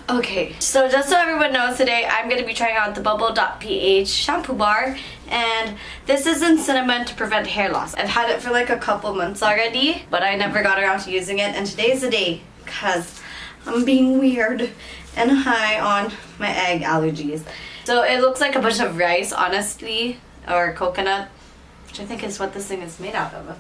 Okay, so just so everyone knows, today I'm going to be trying out the Bubble.ph shampoo bar, and this is in cinnamon to prevent hair loss. I've had it for like a couple months already, but I never got around to using it, and today's the day because I'm being weird and high on my egg allergies. So it looks like a bunch of rice, honestly, or coconut, which I think is what this thing is made out of.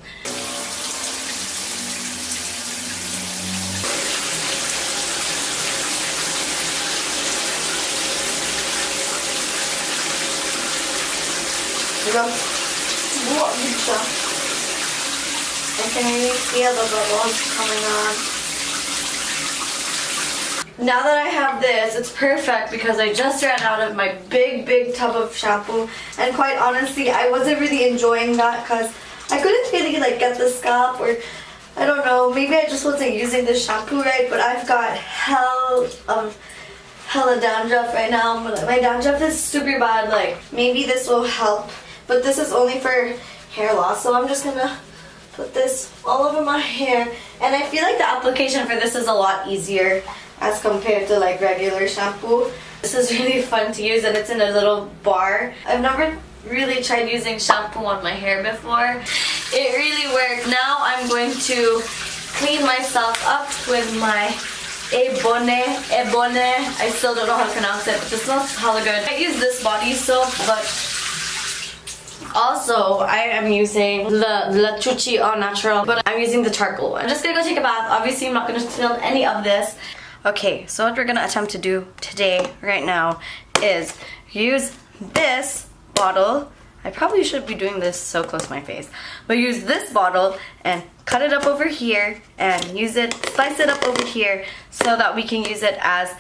Buo din siya. I can really feel the bubbles coming on. Now that I have this, it's perfect because I just ran out of my big tub of shampoo, and quite honestly, I wasn't really enjoying that because I couldn't really like get the scalp, or I don't know, maybe I just wasn't using the shampoo right, but I've got hella dandruff right now. My dandruff is super bad. Like, maybe this will help. But this is only for hair loss, so I'm just gonna put this all over my hair. And I feel like the application for this is a lot easier as compared to like regular shampoo. This is really fun to use, and it's in a little bar. I've never really tried using shampoo on my hair before. It really worked. Now I'm going to clean myself up with my Ebone. I still don't know how to pronounce it, but it smells hella good. I use this body soap, but also, I am using the La Chuchi All Natural, but I'm using the charcoal one. I'm just gonna go take a bath. Obviously, I'm not gonna film any of this. Okay, so what we're gonna attempt to do today, right now, is use this bottle. I probably should be doing this so close to my face. But use this bottle and cut it up over here and use it, slice it up over here so that we can use it as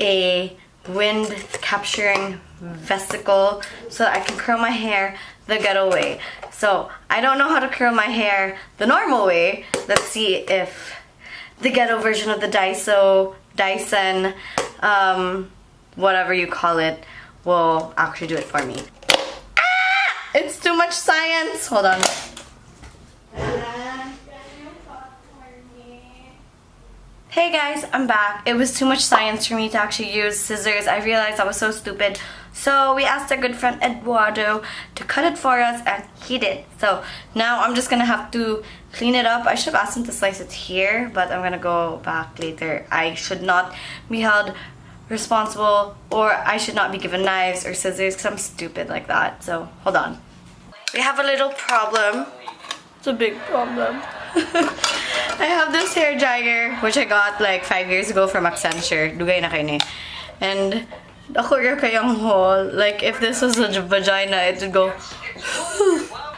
a wind capturing vesicle so that I can curl my hair the ghetto way. So I don't know how to curl my hair the normal way. Let's see if the ghetto version of the Dyson, whatever you call it, will actually do it for me. Ah! It's too much science. Hold on. Hey guys, I'm back. It was too much science for me to actually use scissors. I realized I was so stupid. So we asked our good friend Eduardo to cut it for us, and he did. So now I'm just gonna have to clean it up. I should have asked him to slice it here, but I'm gonna go back later. I should not be held responsible, or I should not be given knives or scissors because I'm stupid like that. So hold on. We have a little problem. It's a big problem. I have this hair dryer, which I got like 5 years ago from Accenture. Dugay na kayo ni. And ako kayang hole. Like, if this was a vagina, it would go.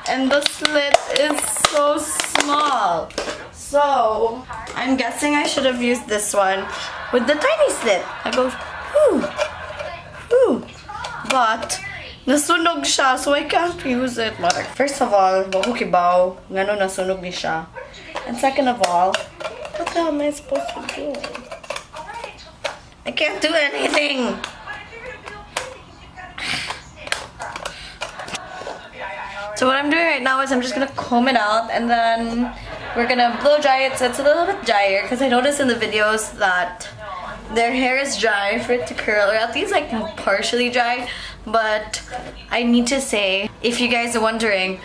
And the slit is so small. So I'm guessing I should have used this one with the tiny slit. I go, but nasunog siya, so I can't use it. First of all, wako kibaw, ngano nasunog ni siya. And second of all, what the hell am I supposed to do? I can't do anything. So what I'm doing right now is I'm just gonna comb it out, and then we're gonna blow dry it so it's a little bit drier, because I noticed in the videos that their hair is dry for it to curl, or at least like partially dry. But I need to say, if you guys are wondering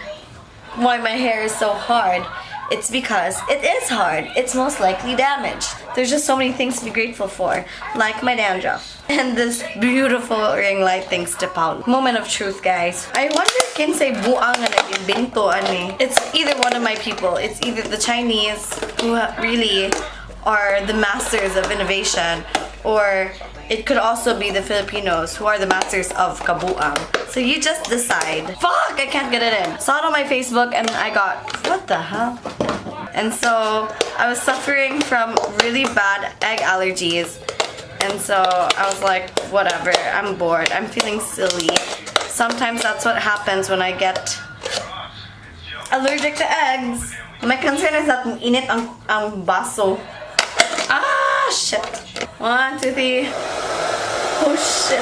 why my hair is so hard, it's because it is hard. It's most likely damaged. There's just so many things to be grateful for, like my dandruff and this beautiful ring light thanks to Paul. Moment of truth, guys. I wonder kinsay buang na naging binto ani. It's either one of my people. It's either the Chinese, who really are the masters of innovation, or it could also be the Filipinos, who are the masters of kabuang. So you just decide. Fuck, I can't get it in. Saw it on my Facebook and I got, what the hell? And so I was suffering from really bad egg allergies. And so I was like, whatever, I'm bored. I'm feeling silly. Sometimes that's what happens when I get allergic to eggs. My concern is that init ang baso. Ah, shit. 1, 2, 3. Oh, shit.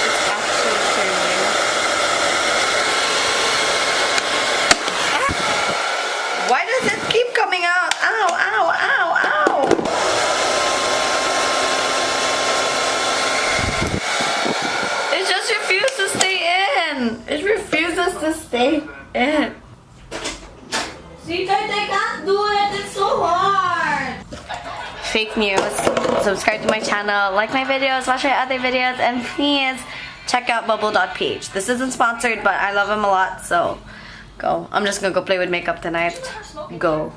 It's actually turning. it. See, guys, I can't do it. It's so hard. Fake news. Subscribe to my channel, like my videos, watch my other videos, and please check out bubble.ph. This isn't sponsored, but I love him a lot, so go. I'm just gonna go play with makeup tonight. Go.